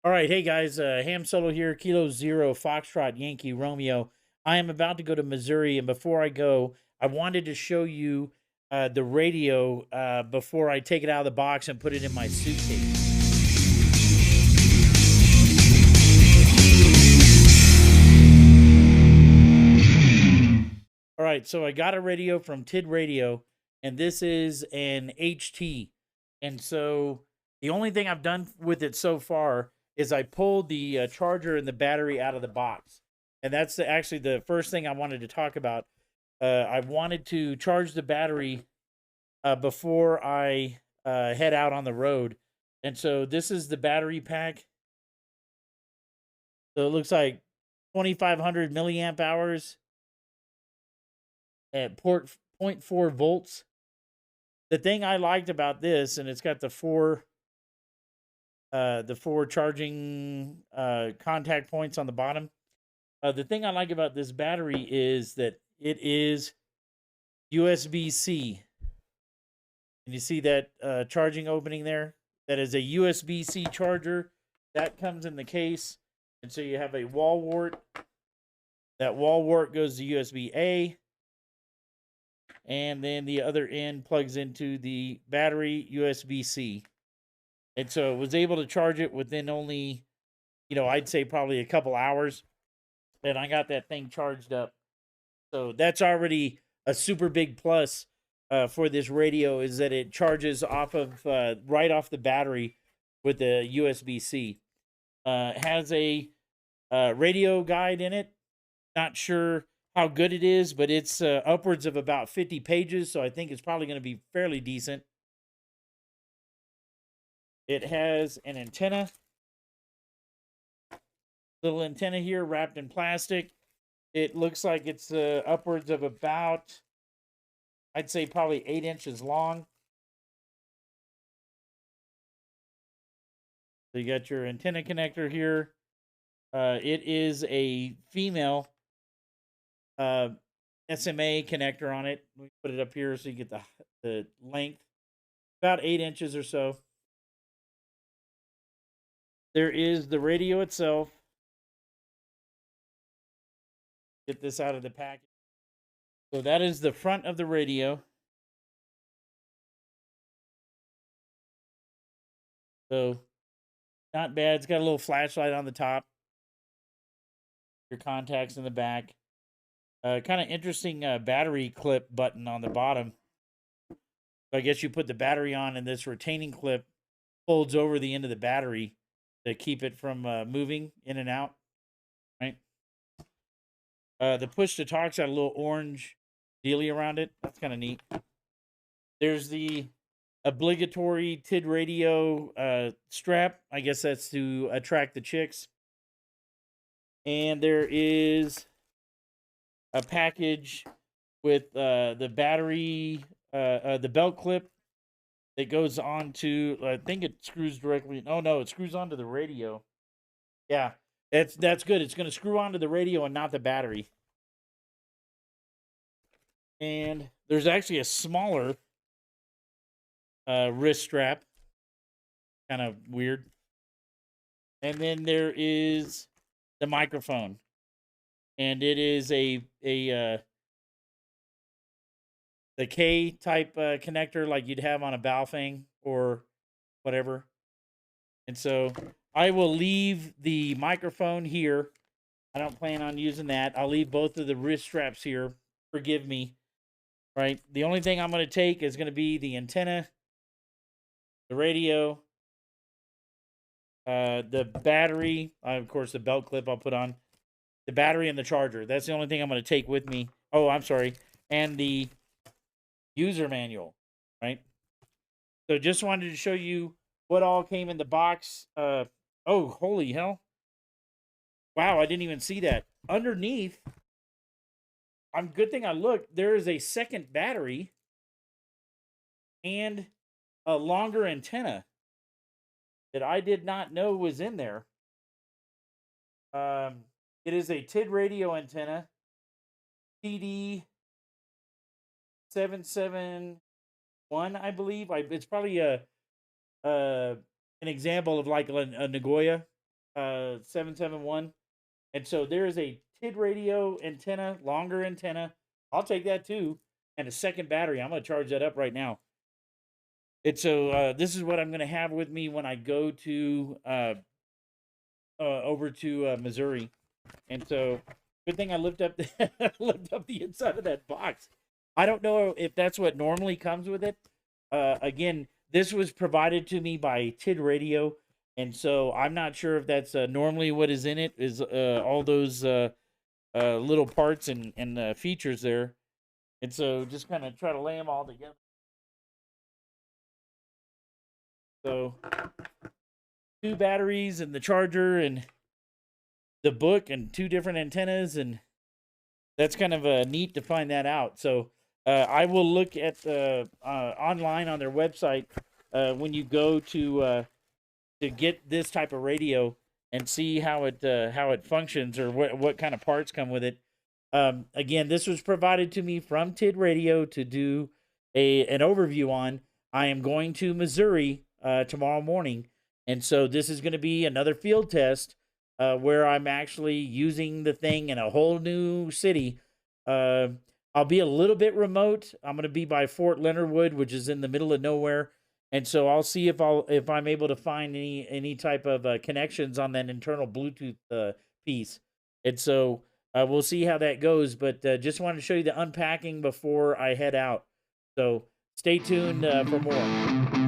All right, hey guys, Ham Solo here, Kilo Zero, Foxtrot, Yankee, Romeo. I am about to go to Missouri, and before I go, I wanted to show you the radio before I take it out of the box and put it in my suitcase. All right, so I got a radio from TidRadio, and this is an HT. And so the only thing I've done with it so far is I pulled the charger and the battery out of the box. And that's actually the first thing I wanted to talk about. I wanted to charge the battery before I head out on the road. And so this is the battery pack. So it looks like 2,500 milliamp hours at port zero point 0.4 volts. The thing I liked about this, and it's got the four charging contact points on the bottom. The thing I like about this battery is that it is USB C. And you see that charging opening there? That is a USB C charger. That comes in the case. And so you have a wall wart. That wall wart goes to USB A. And then the other end plugs into the battery USB C. And so it was able to charge it within only, I'd say probably a couple hours. And I got that thing charged up. So that's already a super big plus for this radio, is that it charges off of right off the battery with the USB C. Has a radio guide in it. Not sure how good it is, but it's upwards of about 50 pages, so I think it's probably going to be fairly decent. It has an antenna, little antenna here wrapped in plastic. It looks like it's upwards of about, I'd say probably 8 inches long. So you got your antenna connector here. It is a female SMA connector on it. We put it up here so you get the length, about 8 inches or so. There is the radio itself. Get this out of the package. So that is the front of the radio. So not bad. It's got a little flashlight on the top. Your contacts in the back. Kind of interesting battery clip button on the bottom. So I guess you put the battery on, and this retaining clip folds over the end of the battery to keep it from moving in and out. Right. The push to talk's got a little orange dealy around it. That's kind of neat. There's the obligatory TidRadio strap. I guess that's to attract the chicks. And there is a package with the battery, the belt clip that goes on to. I think it screws directly. Oh no, it screws onto the radio. Yeah, that's good. It's going to screw onto the radio and not the battery. And there's actually a smaller wrist strap. Kind of weird. And then there is the microphone, and it is a the K type connector like you'd have on a Baofeng or whatever. And so I will leave the microphone here. I don't plan on using that. I'll leave both of the wrist straps here. Forgive me. Right. The only thing I'm going to take is going to be the antenna, the radio, the battery, of course, the belt clip I'll put on, the battery, and the charger. That's the only thing I'm going to take with me. Oh, I'm sorry. And the user manual, right? So just wanted to show you what all came in the box. Oh, holy hell. Wow, I didn't even see that. Underneath, good thing I looked, there is a second battery and a longer antenna that I did not know was in there. It is a TidRadio antenna, TD-771, I believe. It's probably an example of like a Nagoya. 771. And so there is a TidRadio antenna, longer antenna. I'll take that too. And a second battery. I'm going to charge that up right now. And so this is what I'm going to have with me when I go to over to Missouri. And so good thing I lift up lift up the inside of that box. I don't know if that's what normally comes with it. Again, this was provided to me by TidRadio, and so I'm not sure if that's normally what is in it. Is all those little parts and features there, and so just kind of try to lay them all together. So 2 batteries and the charger and the book and 2 different antennas, and that's kind of neat to find that out. So I will look at online on their website when you go to get this type of radio and see how it functions or what kind of parts come with it. Again, this was provided to me from TidRadio to do an overview on. I am going to Missouri tomorrow morning, and so this is going to be another field test where I'm actually using the thing in a whole new city. I'll be a little bit remote. I'm going to be by Fort Leonard Wood, which is in the middle of nowhere, and so I'll see if I'm able to find any type of connections on that internal Bluetooth piece. And so we'll see how that goes. But just wanted to show you the unpacking before I head out. So stay tuned for more.